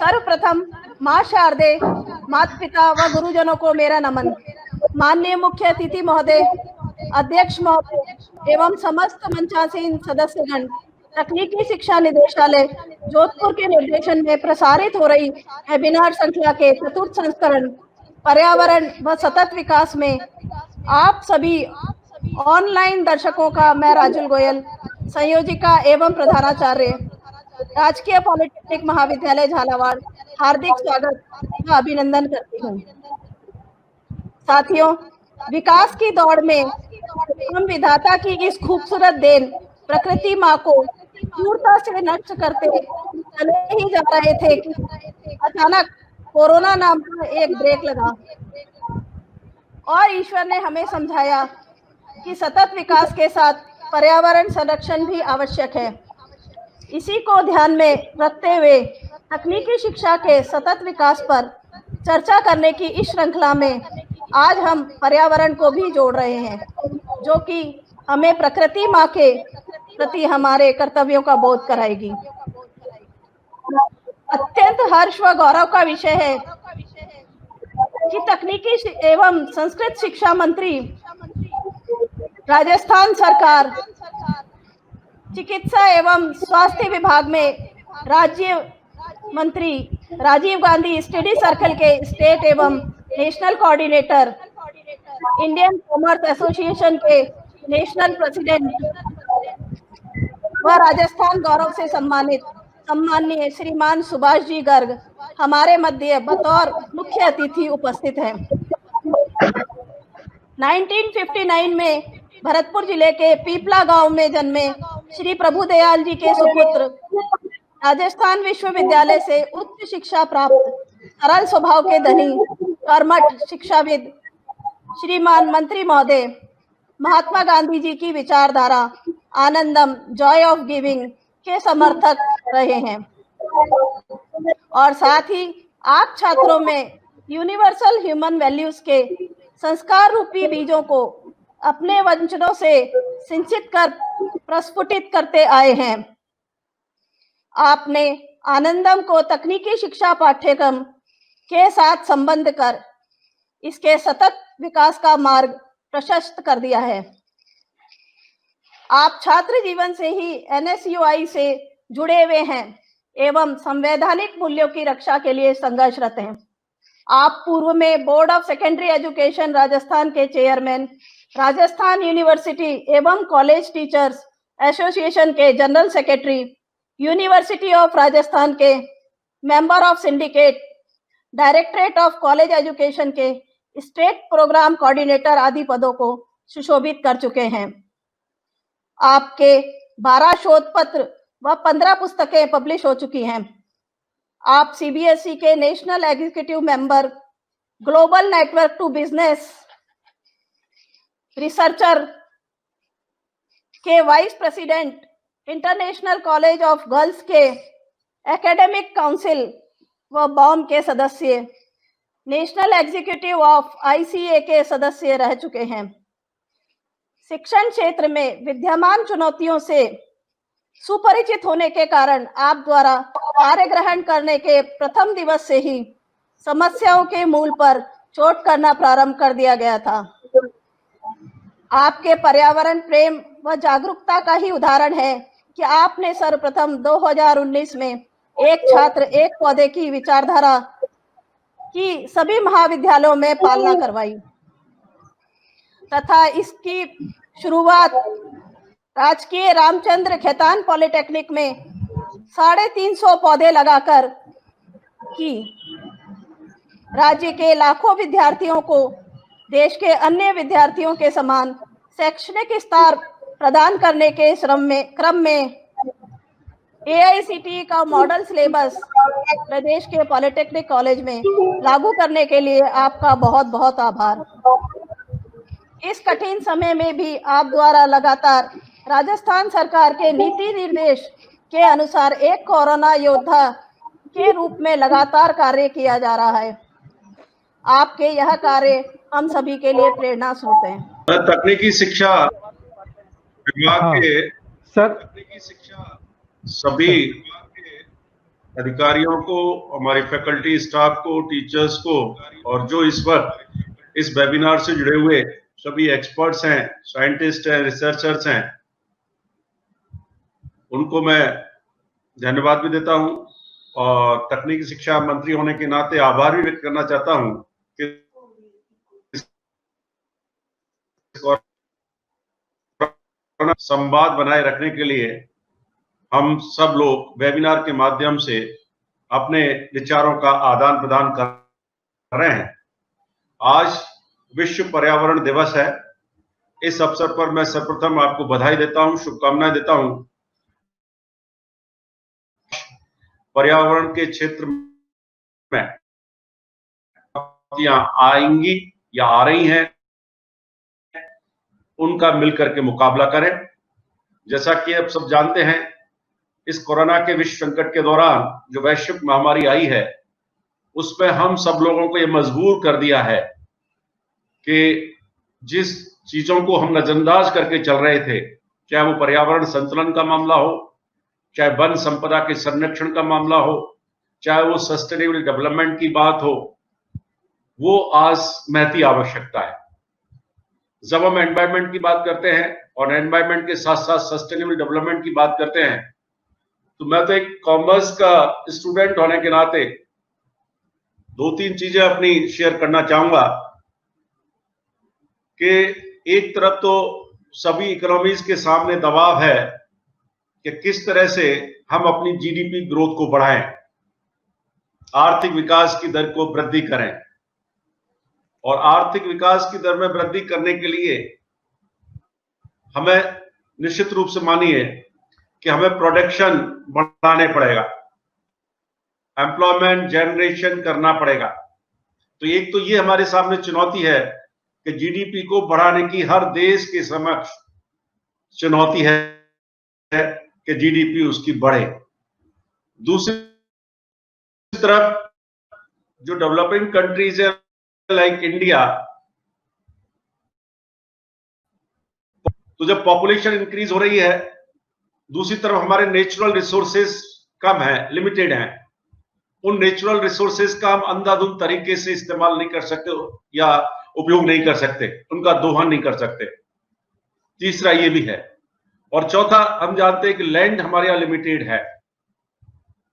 सर्वप्रथम माँ शारदे, माता पिता व गुरुजनों को मेरा नमन। माननीय मुख्य अतिथि महोदय, अध्यक्ष महोदय एवं समस्त मंचासीन सदस्यगण, तकनीकी शिक्षा निदेशालय जोधपुर के निर्देशन में प्रसारित हो रही वेबिनार श्रृंखला के चतुर्थ संस्करण पर्यावरण व सतत विकास में आप सभी ऑनलाइन दर्शकों का मैं राजुल गोयल, संयोजिका एवं प्रधानाचार्य, राजकीय पॉलिटेक्निक महाविद्यालय झालावाड़, हार्दिक स्वागत व अभिनंदन करती हूँ। साथियों, विकास की दौड़ में हम विधाता की इस खूबसूरत देन प्रकृति माँ को क्रूरता से नष्ट करते चले ही जा रहे थे कि अचानक कोरोना नाम का एक ब्रेक लगा और ईश्वर ने हमें समझाया कि सतत विकास के साथ पर्यावरण संरक्षण भी आवश्यक है। इसी को ध्यान में रखते हुए तकनीकी शिक्षा के सतत विकास पर चर्चा करने की इस श्रृंखला में आज हम पर्यावरण को भी जोड़ रहे हैं, जो कि हमें प्रकृति माँ के प्रति हमारे कर्तव्यों का बोध कराएगी। अत्यंत हर्ष व गौरव का विषय है कि तकनीकी एवं संस्कृत शिक्षा मंत्री राजस्थान सरकार चिकित्सा एवं स्वास्थ्य विभाग में राज्य मंत्री राजीव गांधी स्टडी सर्कल के स्टेट एवं national coordinator, Indian commerce association के नेशनल प्रेसिडेंट व राजस्थान गौरव से सम्मानित सम्माननीय श्रीमान सुभाष जी गर्ग हमारे मध्य बतौर मुख्य अतिथि उपस्थित हैं। 1959 में भरतपुर जिले के पीपला गांव में जन्मे श्री प्रभुदयाल जी के सुपुत्र, राजस्थान विश्वविद्यालय से उच्च शिक्षा प्राप्त, सरल स्वभाव के धनी, कर्मठ शिक्षाविद श्रीमान मंत्री महोदय महात्मा गांधी जी की विचारधारा आनंदम जॉय ऑफ गिविंग के समर्थक रहे हैं और साथ ही आप छात्रों में यूनिवर्सल ह्यूमन वैल्यूज के संस्कार रूपी बीजों को अपने वचनों से सिंचित कर प्रस्फुटित करते आए हैं। आपने आनंदम को तकनीकी शिक्षा पाठ्यक्रम के साथ संबंध कर इसके सतत विकास का मार्ग प्रशस्त कर दिया है। आप छात्र जीवन से ही NSUI से जुड़े हुए हैं एवं संवैधानिक मूल्यों की रक्षा के लिए संघर्षरत हैं। आप पूर्व में board of secondary education Rajasthan के चेयरमैन, राजस्थान यूनिवर्सिटी एवं कॉलेज टीचर्स एसोसिएशन के general secretary, university of Rajasthan के member of syndicate, directorate of college education के स्टेट प्रोग्राम कोऑर्डिनेटर आदि पदों को सुशोभित कर चुके हैं। आपके 12 शोध पत्र व 15 पुस्तकें पब्लिश हो चुकी हैं। आप CBSE के national executive member, global network to business researcher के vice president, international college of girls के एकेडमिक काउंसिल व बॉम के सदस्य, नेशनल एग्जीक्यूटिव ऑफ ICA के सदस्य रह चुके हैं। शिक्षण क्षेत्र में विद्यमान चुनौतियों से सुपरिचित होने के कारण आप द्वारा कार्य ग्रहण करने के प्रथम दिवस से ही समस्याओं के मूल पर चोट करना प्रारंभ कर दिया गया था। आपके पर्यावरण प्रेम व जागरूकता का ही उदाहरण है कि आपने सर्वप्रथम 2019 में एक छात्र एक पौधे की विचारधारा की सभी महाविद्यालयों में पालना करवाई तथा इसकी शुरुआत राजकीय रामचंद्र खेतान पॉलिटेक्निक में 350 पौधे लगाकर की। राज्य के लाखों विद्यार्थियों को देश के अन्य विद्यार्थियों के समान शैक्षणिक स्तर प्रदान करने के क्रम में AICTE का मॉडल सिलेबस प्रदेश के पॉलिटेक्निक कॉलेज में लागू करने के लिए आपका बहुत बहुत आभार। इस कठिन समय में भी आप द्वारा लगातार राजस्थान सरकार के नीति निर्देश के अनुसार एक कोरोना योद्धा के रूप में लगातार कार्य किया जा रहा है। आपके यह कार्य हम सभी के लिए प्रेरणा स्रोत हैं। तकनीकी शिक्षा विभाग के तकनीकी शिक्षा सभी अधिकारियों को, हमारी फैकल्टी स्टाफ को, टीचर्स को, और जो इस वक्त इस वेबिनार से जुड़े हुए सभी एक्सपर्ट्स हैं, साइंटिस्ट हैं, रिसर्चर्स हैं, उनको मैं धन्यवाद भी देता हूं और तकनीकी शिक्षा मंत्री होने के नाते आभार भी व्यक्त करना चाहता हूं कि संवाद बनाए रखने के लिए हम सब लोग वेबिनार के माध्यम से अपने विचारों का आदान प्रदान कर रहे हैं। आज विश्व पर्यावरण दिवस है। इस अवसर पर मैं सर्वप्रथम आपको बधाई देता हूं, शुभकामनाएं देता हूं। पर्यावरण के क्षेत्र में आएंगी या आ रही हैं, उनका मिलकर के मुकाबला करें। जैसा कि आप सब जानते हैं, इस कोरोना के विश्व संकट के दौरान जो वैश्विक महामारी आई है, उसमें हम सब लोगों को ये मजबूर कर दिया है कि जिस चीजों को हम नजरअंदाज करके चल रहे थे, चाहे वो पर्यावरण संतुलन का मामला हो, चाहे वन संपदा के संरक्षण का मामला हो, चाहे वो सस्टेनेबल डेवलपमेंट की बात हो, वो आज महती आवश्यकता है। जब हम एनवायरमेंट की बात करते हैं और एनवायरमेंट के साथ साथ सस्टेनेबल डेवलपमेंट की बात करते हैं, तो मैं तो एक कॉमर्स का स्टूडेंट होने के नाते दो तीन चीजें अपनी शेयर करना चाहूंगा कि एक तरफ तो सभी इकोनॉमीज के सामने दबाव है कि किस तरह से हम अपनी जीडीपी ग्रोथ को बढ़ाएं, आर्थिक विकास की दर को वृद्धि करें, और आर्थिक विकास की दर में वृद्धि करने के लिए हमें निश्चित रूप से मानिए कि हमें प्रोडक्शन बढ़ाने पड़ेगा, एम्प्लॉयमेंट जनरेशन करना पड़ेगा। तो एक तो ये हमारे सामने चुनौती है कि जीडीपी को बढ़ाने की हर देश के समक्ष चुनौती है कि जीडीपी उसकी बढ़े। दूसरी तरफ जो डेवलपिंग कंट्रीज है लाइक इंडिया, तो जब पॉपुलेशन इंक्रीज हो रही है, दूसरी तरफ हमारे नेचुरल रिसोर्सेज कम है, लिमिटेड हैं। उन नेचुरल रिसोर्सेज का हम अंधाधुंध तरीके से इस्तेमाल नहीं कर सकते या उपयोग नहीं कर सकते, उनका दोहन नहीं कर सकते। तीसरा ये भी है। और चौथा, हम जानते हैं कि लैंड हमारे यहां लिमिटेड है,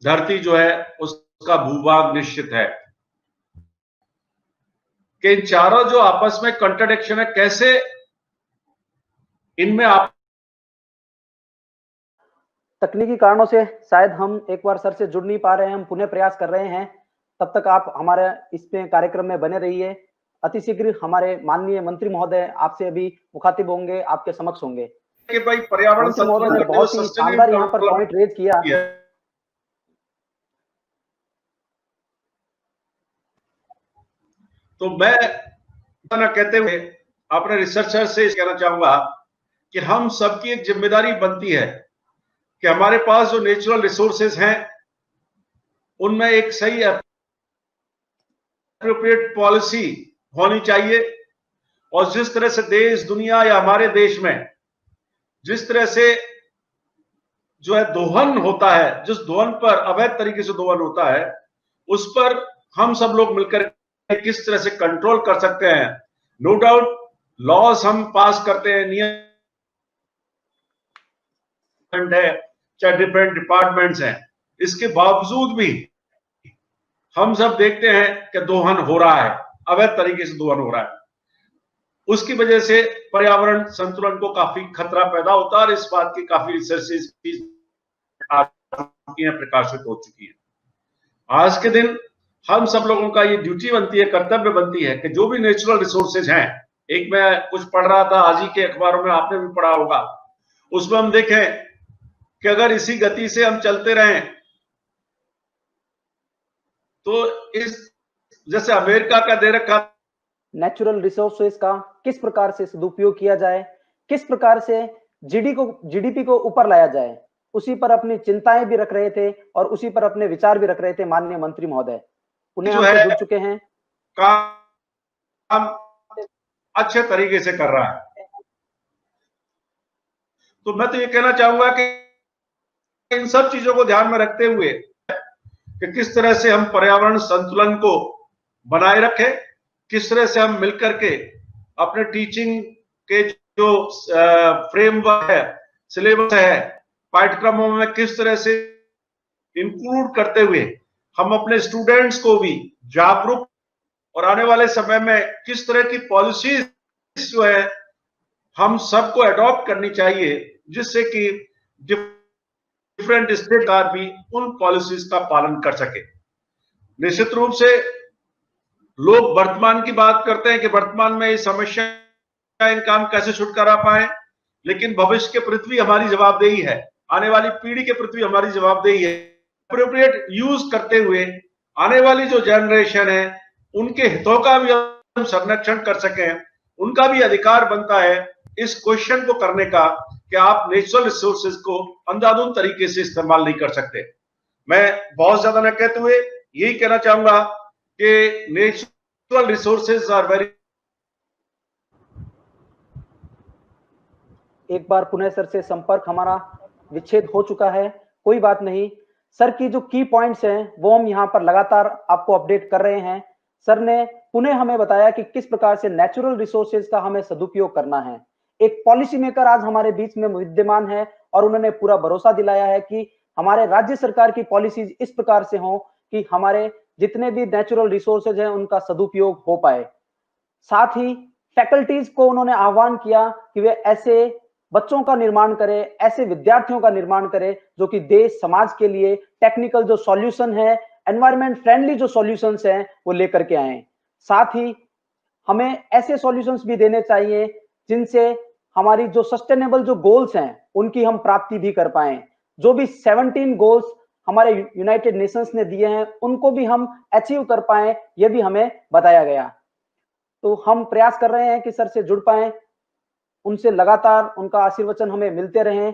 धरती जो है उसका भूभाग निश्चित है। कि इन चारों जो आपस में कंट्राडिक्शन है, कैसे इनमें आप तकनीकी कारणों से शायद हम एक बार सर से जुड़ नहीं पा रहे हैं, हम पुनः प्रयास कर रहे हैं। तब तक आप हमारे इसमें कार्यक्रम में बने रहिए। अतिशीघ्र हमारे माननीय मंत्री महोदय आपसे अभी मुखातिब होंगे, आपके समक्ष होंगे। कि भाई पर्यावरण मंत्री महोदय ने बहुत ही शानदार यहाँ पर पॉइंट रेज किया। तो मैं कहते हुए अपने रिसर्चर से कहना चाहूंगा कि हम सबकी एक जिम्मेदारी बनती है कि हमारे पास जो नेचुरल रिसोर्सेज हैं उनमें एक सही एप्रोप्रिएट पॉलिसी होनी चाहिए। और जिस तरह से देश दुनिया या हमारे देश में जिस तरह से जो है दोहन होता है, जिस दोहन पर अवैध तरीके से दोहन होता है, उस पर हम सब लोग मिलकर किस तरह से कंट्रोल कर सकते हैं। नो डाउट लॉज हम पास करते हैं, नियम है, चाहे डिफरेंट डिपार्टमेंट्स हैं, इसके बावजूद भी हम सब देखते हैं कि दोहन हो रहा है, अवैध तरीके से दोहन हो रहा है। उसकी वजह से पर्यावरण संतुलन को काफी खतरा पैदा होता है और इस बात की काफी रिसर्चेस प्रकाशित हो चुकी है। आज के दिन हम सब लोगों का ये ड्यूटी बनती है, कर्तव्य बनती है कि जो भी नेचुरल रिसोर्सेज हैं, एक मैं कुछ पढ़ रहा था आज ही के अखबारों में, आपने भी पढ़ा होगा, उसमें हम देखें कि अगर इसी गति से हम चलते रहें तो इस जैसे अमेरिका का दे रखा नेचुरल रिसोर्सेज का किस प्रकार से सदुपयोग किया जाए, किस प्रकार से जीडीपी को ऊपर लाया जाए, उसी पर अपनी चिंताएं भी रख रहे थे और उसी पर अपने विचार भी रख रहे थे माननीय मंत्री महोदय। उन्हें हमसे जुड़ चुके हैं, काम अच्छे तरीके से कर रहा है। तो मैं तो ये कहना चाहूंगा कि इन सब चीजों को ध्यान में रखते हुए कि किस तरह से हम पर्यावरण संतुलन को बनाए रखें, किस तरह से हम मिलकर के अपने टीचिंग के जो फ्रेमवर्क है, सिलेबस है, पाठ्यक्रमों में किस तरह से इंक्लूड करते हुए हम अपने स्टूडेंट्स को भी जागरूक और आने वाले समय में किस तरह की पॉलिसीज जो है हम सबको अडॉप्ट करनी चाहिए, जिससे कि डिफरेंट स्टेट भी उन पॉलिसीज का पालन कर सके। निश्चित रूप से लोग वर्तमान की बात करते हैं कि वर्तमान में इस समस्या का इन काम कैसे छुटकारा पाए, लेकिन भविष्य के पृथ्वी हमारी जवाबदेही है, आने वाली पीढ़ी के पृथ्वी हमारी जवाबदेही है। अप्रोप्रिएट यूज करते हुए आने वाली जो जनरेशन है उनके हितों का भी हम संरक्षण कर सकें, उनका भी अधिकार बनता है इस क्वेश्चन को करने का कि आप नेचुरल रिसोर्सेज को अंधाधुंध तरीके से इस्तेमाल नहीं कर सकते। मैं बहुत ज्यादा न कहते हुए यही कहना चाहूंगा कि नेचुरल रिसोर्सेज आर वेरी। एक बार पुनः सर से संपर्क हमारा विच्छेद हो चुका है, कोई बात नहीं। सर की जो की पॉइंट्स हैं वो हम यहाँ पर लगातार आपको अपडेट कर रहे हैं। सर ने पुनः हमें बताया कि किस प्रकार से नेचुरल रिसोर्सेज का हमें सदुपयोग करना है। एक पॉलिसी मेकर आज हमारे बीच में विद्यमान है और उन्होंने पूरा भरोसा दिलाया है कि हमारे राज्य सरकार की पॉलिसीज इस प्रकार से हो कि हमारे जितने भी नेचुरल रिसोर्सेज हैं उनका सदुपयोग हो पाए। साथ ही फैकल्टीज को उन्होंने आह्वान किया कि वे ऐसे बच्चों का निर्माण करें, ऐसे विद्यार्थियों का निर्माण करें जो कि देश समाज के लिए टेक्निकल जो सॉल्यूशन है, एनवायरमेंट फ्रेंडली जो सॉल्यूशंस हैं वो लेकर के आए। साथ ही हमें ऐसे सॉल्यूशंस भी देने चाहिए जिनसे हमारी जो सस्टेनेबल जो गोल्स हैं उनकी हम प्राप्ति भी कर पाए। जो भी 17 गोल्स हमारे यूनाइटेड नेशंस ने दिए हैं उनको भी हम अचीव कर पाए, ये भी हमें बताया गया। तो हम प्रयास कर रहे हैं कि सर से जुड़ पाए, उनसे लगातार उनका आशीर्वचन हमें मिलते रहें।